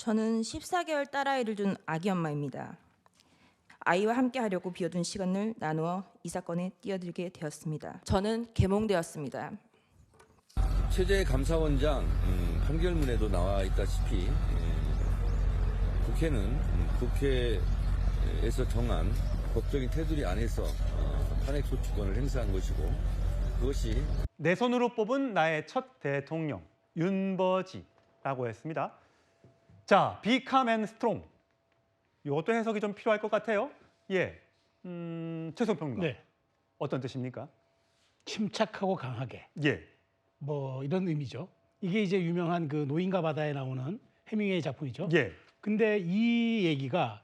저는 14개월 딸아이를 둔 아기 엄마입니다. 아이와 함께 하려고 비워둔 시간을 나누어 이 사건에 뛰어들게 되었습니다. 저는 개몽되었습니다. 최재 감사원장 판결문에도 나와 있다시피 국회는 국회에서 정한 법적인 테두리 안에서 탄핵 소추권을 행사한 것이고 그것이 내 손으로 뽑은 나의 첫 대통령 윤버지라고 했습니다. 자, 비캄 앤 스트롱. 이것도 해석이 좀 필요할 것 같아요. 예, 최성 평론가. 네. 어떤 뜻입니까? 침착하고 강하게 예, 뭐 이런 의미죠. 이게 이제 유명한 그 노인과 바다에 나오는 해밍웨이 작품이죠. 예, 근데 이 얘기가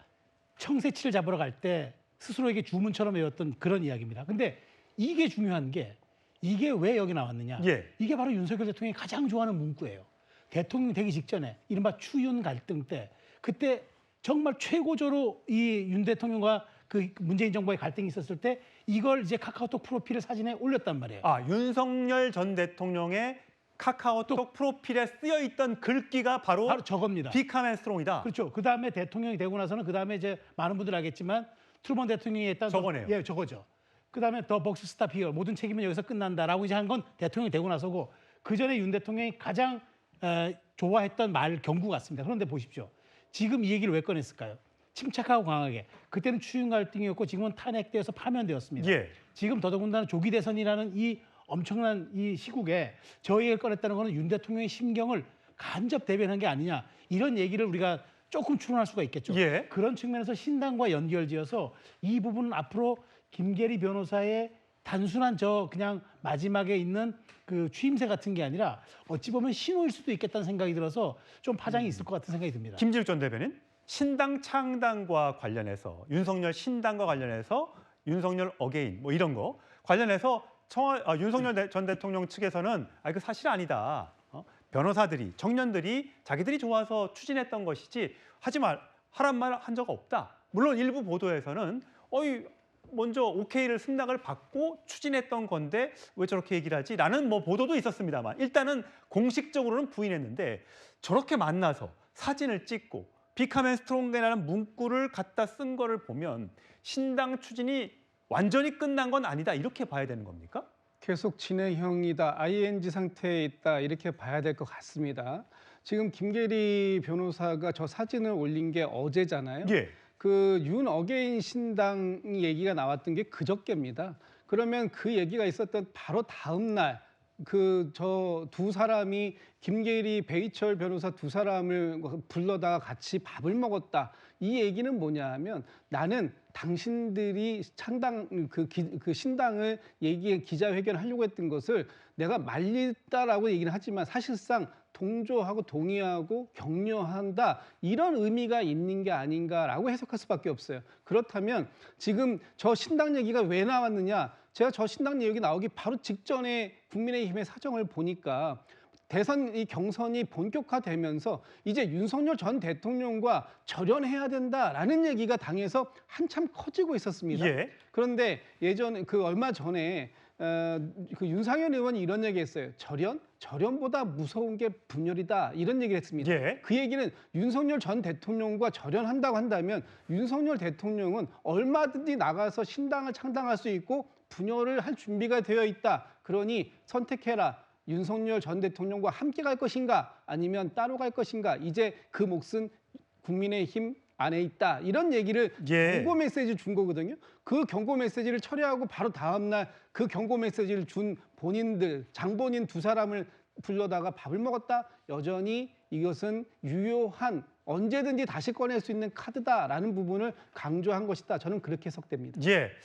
청새치를 잡으러 갈 때 스스로에게 주문처럼 외웠던 그런 이야기입니다. 근데 이게 중요한 게 이게 왜 여기 나왔느냐? 예. 이게 바로 윤석열 대통령이 가장 좋아하는 문구예요. 대통령 되기 직전에 이른바 추윤 갈등 때 그때 정말 최고조로 이 윤 대통령과 그 문재인 정부의 갈등이 있었을 때 이걸 이제 카카오톡 프로필 사진에 올렸단 말이에요. 아, 윤석열 전 대통령의 카카오톡 프로필에 쓰여 있던 글귀가 바로 저겁니다. 비캄 앤 스트롱이다. 그렇죠. 그 다음에 대통령이 되고 나서는 그 다음에 이제 많은 분들 알겠지만 트루먼 대통령이 했던 저거네요. 예, 저거죠. 그 다음에 더 벅스 스탑 히어 모든 책임은 여기서 끝난다라고 이제 한 건 대통령이 되고 나서고 그 전에 윤 대통령이 가장 좋아했던 말 경구 같습니다. 그런데 보십시오. 지금 이 얘기를 왜 꺼냈을까요? 침착하고 강하게. 그때는 추윤 갈등이었고 지금은 탄핵되어서 파면되었습니다. 예. 지금 더더군다나 조기 대선이라는 이 엄청난 이 시국에 저 얘기를 꺼냈다는 것은 윤 대통령의 심경을 간접 대변한 게 아니냐 이런 얘기를 우리가 조금 추론할 수가 있겠죠. 예. 그런 측면에서 신당과 연결지어서 이 부분은 앞으로 김계리 변호사의 단순한 저 그냥 마지막에 있는 그 취임새 같은 게 아니라 어찌 보면 신호일 수도 있겠다는 생각이 들어서 좀 파장이 있을 것 같은 생각이 듭니다. 김진욱 전 대변인, 신당 창당과 관련해서 윤석열 신당과 관련해서 윤석열 어게인 뭐 이런 거 관련해서 윤석열 전 대통령 측에서는 그 사실 아니다. 변호사들이 청년들이 자기들이 좋아서 추진했던 것이지 하란 말 한 적 없다. 물론 일부 보도에서는 먼저 오케이를 승낙을 받고 추진했던 건데 왜 저렇게 얘기를 하지? 라는 뭐 보도도 있었습니다만 일단은 공식적으로는 부인했는데 저렇게 만나서 사진을 찍고 비캄 앤 스트롱이라는 문구를 갖다 쓴 거를 보면 신당 추진이 완전히 끝난 건 아니다 이렇게 봐야 되는 겁니까? 계속 진행형이다, ING 상태에 있다 이렇게 봐야 될 것 같습니다. 지금 김계리 변호사가 저 사진을 올린 게 어제잖아요. 예. 그 윤 어게인 신당 얘기가 나왔던 게 그저께입니다. 그러면 그 얘기가 있었던 바로 다음 날 그 저 두 사람이 김계리 배희철 변호사 두 사람을 불러다가 같이 밥을 먹었다. 이 얘기는 뭐냐 하면 나는 당신들이 창당 그 신당을 기자회견을 하려고 했던 것을 내가 말리다라고 얘기는 하지만 사실상 동조하고 동의하고 격려한다 이런 의미가 있는 게 아닌가라고 해석할 수밖에 없어요. 그렇다면 지금 저 신당 얘기가 왜 나왔느냐? 제가 저 신당 얘기 나오기 바로 직전에 국민의힘의 사정을 보니까 대선 이 경선이 본격화되면서 이제 윤석열 전 대통령과 절연해야 된다라는 얘기가 당에서 한참 커지고 있었습니다. 예. 그런데 예전에 얼마 전에 그 윤상현 의원이 이런 얘기했어요. 절연보다 무서운 게 분열이다 이런 얘기를 했습니다. 예. 그 얘기는 윤석열 전 대통령과 절연한다고 한다면 윤석열 대통령은 얼마든지 나가서 신당을 창당할 수 있고 분열을 할 준비가 되어 있다. 그러니 선택해라. 윤석열 전 대통령과 함께 갈 것인가 아니면 따로 갈 것인가 이제 그 몫은 국민의힘 안에 있다 이런 얘기를 경고 메시지 준 거거든요. 그 경고 메시지를 처리하고 바로 다음 날 그 경고 메시지를 준 본인들 장본인 두 사람을 불러다가 밥을 먹었다. 여전히 이것은 유효한 언제든지 다시 꺼낼 수 있는 카드다라는 부분을 강조한 것이다. 저는 그렇게 해석됩니다. 예.